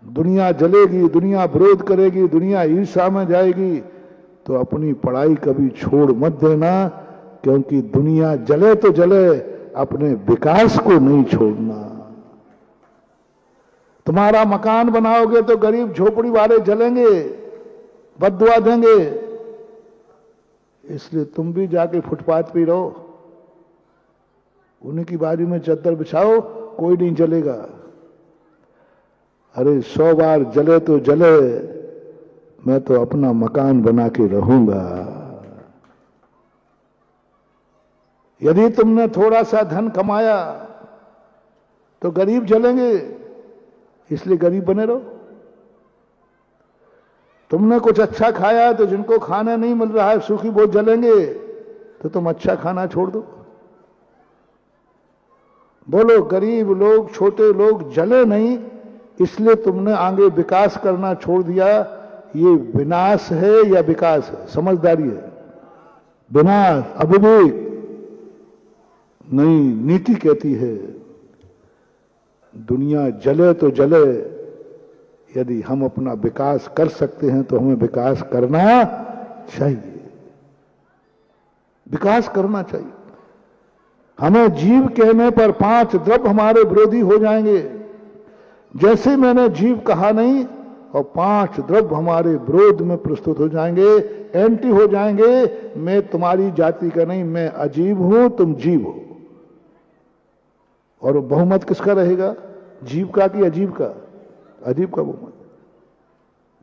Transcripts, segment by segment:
दुनिया जलेगी, दुनिया विरोध करेगी, दुनिया ईर्ष्या में जाएगी, तो अपनी पढ़ाई कभी छोड़ मत देना, क्योंकि दुनिया जले तो जले, अपने विकास को नहीं छोड़ना। तुम्हारा मकान बनाओगे तो गरीब झोपड़ी वाले जलेंगे, बद्दुआ देंगे, इसलिए तुम भी जाके फुटपाथ पे रहो, उन्हीं की बारी में चद्दर बिछाओ, कोई नहीं जलेगा। अरे 100 बार जले तो जले, मैं तो अपना मकान बना के रहूंगा। यदि तुमने थोड़ा सा धन कमाया तो गरीब जलेंगे, इसलिए गरीब बने रहो। तुमने कुछ अच्छा खाया तो जिनको खाना नहीं मिल रहा है, सूखी बहुत जलेंगे, तो तुम अच्छा खाना छोड़ दो। बोलो गरीब लोग, छोटे लोग जले नहीं, इसलिए तुमने आगे विकास करना छोड़ दिया। ये विनाश है या विकास है? समझदारी है। विनाश, अविवेक नहीं। नीति कहती है दुनिया जले तो जले, यदि हम अपना विकास कर सकते हैं तो हमें विकास करना चाहिए, विकास करना चाहिए। हमें जीव कहने पर 5 द्रव्य हमारे विरोधी हो जाएंगे। जैसे मैंने जीव कहा नहीं, और 5 द्रव्य हमारे विरोध में प्रस्तुत हो जाएंगे, एंटी हो जाएंगे। मैं तुम्हारी जाति का नहीं, मैं अजीब हूं, तुम जीव हो। और बहुमत किसका रहेगा? जीव का कि अजीब का? अजीब का बहुमत।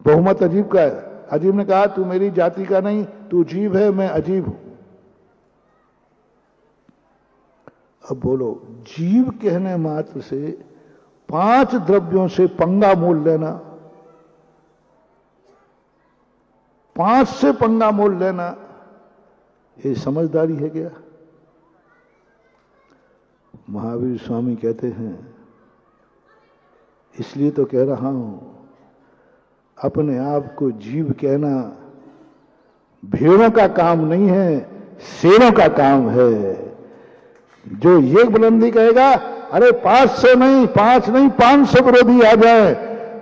बहुमत अजीब का है। अजीब ने कहा तू मेरी जाति का नहीं, तू जीव है, मैं अजीब हूं। अब बोलो, जीव कहने मात्र से 5 द्रव्यों से पंगा मोल लेना, 5 से पंगा मोल लेना, ये समझदारी है क्या? महावीर स्वामी कहते हैं, इसलिए तो कह रहा हूं, अपने आप को जीव कहना भेड़ों का काम नहीं है, शेरों का काम है। जो ये बुलंदी कहेगा, अरे 500 नहीं, 5 नहीं, 500 विरोधी आ जाए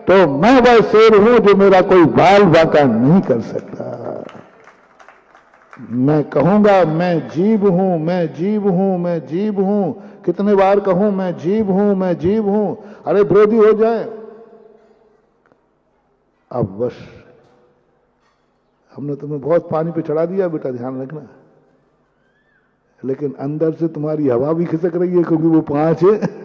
तो मैं वह शेर हूं जो मेरा कोई बाल बाका नहीं कर सकता। मैं कहूंगा मैं जीव हूं, मैं जीव हूं, मैं जीव हूं। कितने बार कहूं मैं जीव हूं, मैं जीव हूं? अरे विरोधी हो जाए। अब बस हमने तुम्हें बहुत पानी पे चढ़ा दिया बेटा, ध्यान रखना। लेकिन अंदर से तुम्हारी हवा भी खिसक रही है, क्योंकि वो 5 है।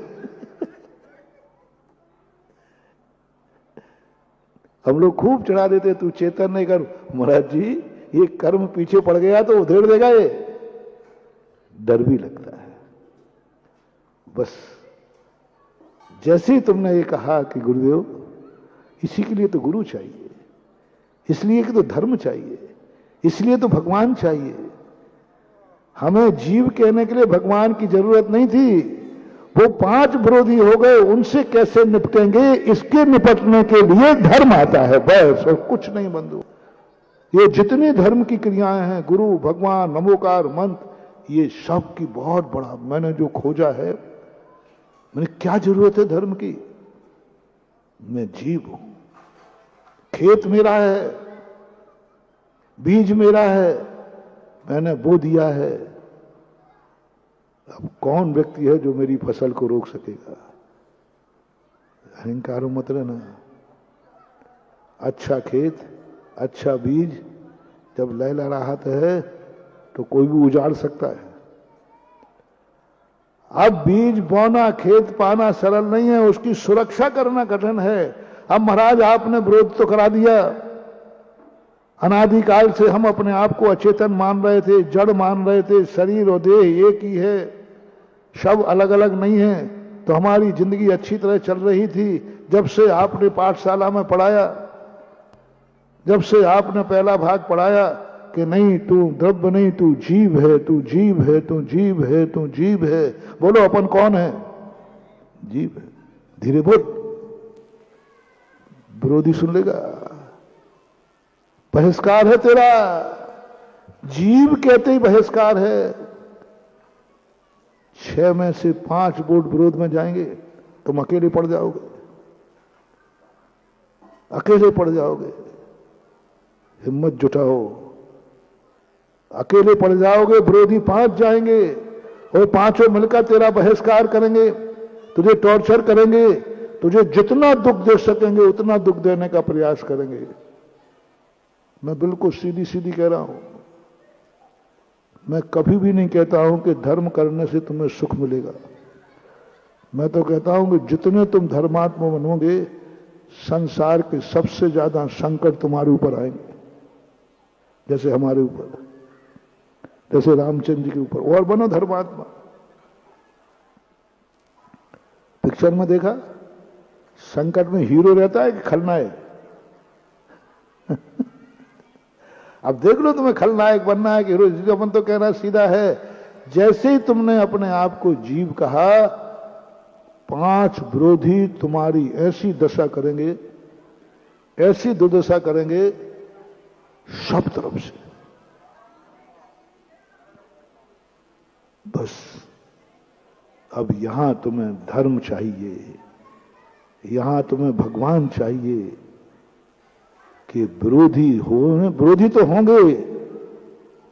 हम लोग खूब चढ़ा देते, तू चेतन नहीं कर। महाराज जी, ये कर्म पीछे पड़ गया तो उधेड़ देगा, ये डर भी लगता है। बस जैसे ही तुमने ये कहा कि गुरुदेव, इसी के लिए तो गुरु चाहिए, इसलिए कि तो धर्म चाहिए, इसलिए तो भगवान चाहिए। हमें जीव कहने के लिए भगवान की जरूरत नहीं थी। वो 5 विरोधी हो गए, उनसे कैसे निपटेंगे, इसके निपटने के लिए धर्म आता है, बस, और कुछ नहीं बंधु। ये जितनी धर्म की क्रियाएं हैं, गुरु, भगवान, नमोकार, मंत्र, ये सब की बहुत बड़ा मैंने जो खोजा है। मैंने क्या जरूरत है धर्म की? मैं जीव हूं, खेत मेरा है, बीज मेरा है, मैंने बो दिया है। अब कौन व्यक्ति है जो मेरी फसल को रोक सकेगा? अहंकार मत रहना। अच्छा खेत, अच्छा बीज जब लहलहाता है तो कोई भी उजाड़ सकता है। अब बीज बोना, खेत पाना सरल नहीं है, उसकी सुरक्षा करना कठिन है। अब महाराज आपने विरोध तो करा दिया। अनादिकाल से हम अपने आप को अचेतन मान रहे थे, जड़ मान रहे थे, शरीर और देह एक ही है, सब अलग अलग नहीं है। तो हमारी जिंदगी अच्छी तरह चल रही थी। जब से आपने पाठशाला में पढ़ाया, जब से आपने पहला भाग पढ़ाया कि नहीं तू द्रव्य नहीं, तू जीव है, तू जीव है, तू जीव है, तू जीव है। बोलो अपन कौन है? जीव है। धीरे बोल, विरोधी सुन लेगा। बहिष्कार है तेरा, जीव कहते ही बहिष्कार है। 6 में से 5 वोट विरोध में जाएंगे, तुम अकेले पड़ जाओगे। अकेले पड़ जाओगे। हिम्मत जुटाओ, अकेले पड़ जाओगे, विरोधी 5 जाएंगे और 5 मिलकर तेरा बहिष्कार करेंगे, तुझे टॉर्चर करेंगे, तुझे जितना दुख दे सकेंगे उतना दुख देने का प्रयास करेंगे। मैं बिल्कुल सीधी सीधी कह रहा हूं, मैं कभी भी नहीं कहता हूं कि धर्म करने से तुम्हें सुख मिलेगा। मैं तो कहता हूं कि जितने तुम धर्मात्मा बनोगे, संसार के सबसे ज्यादा संकट तुम्हारे ऊपर आएंगे, जैसे हमारे ऊपर, जैसे रामचंद्र जी के ऊपर। और बनो धर्मात्मा। पिक्चर में देखा, संकट में हीरो रहता है कि खलनायक? अब देख लो, तुम्हें खलनायक बनना है कि हीरो? अपन तो कहना सीधा है, जैसे ही तुमने अपने आप को जीव कहा, 5 विरोधी तुम्हारी ऐसी दशा करेंगे, ऐसी दुर्दशा करेंगे सब तरफ से। बस अब यहां तुम्हें धर्म चाहिए, यहां तुम्हें भगवान चाहिए कि विरोधी हो। विरोधी तो होंगे,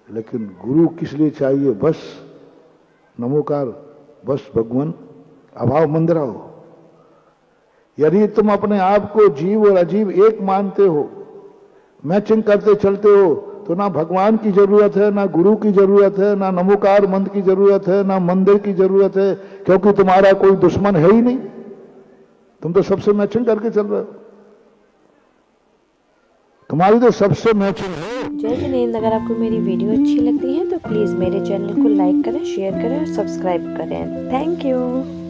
लेकिन गुरु किस लिए चाहिए? बस नमोकार, बस भगवान, अभाव मंदिर आओ। यदि तुम अपने आप को जीव और अजीव एक मानते हो, मैचिंग करते चलते हो, तो ना भगवान की जरूरत है, ना गुरु की जरूरत है, ना नमोकार मंत्र की जरूरत है, ना मंदिर की जरूरत है, क्योंकि तुम्हारा कोई दुश्मन है ही नहीं। तुम तो सबसे मैचिंग करके चल रहे हो, तुम्हारी तो सबसे मैचिंग है। जय जिनेंद्र। अगर आपको मेरी वीडियो अच्छी लगती है तो प्लीज़ मेरे चैनल को लाइक करें, शेयर करें और सब्सक्राइब करें। Thank you.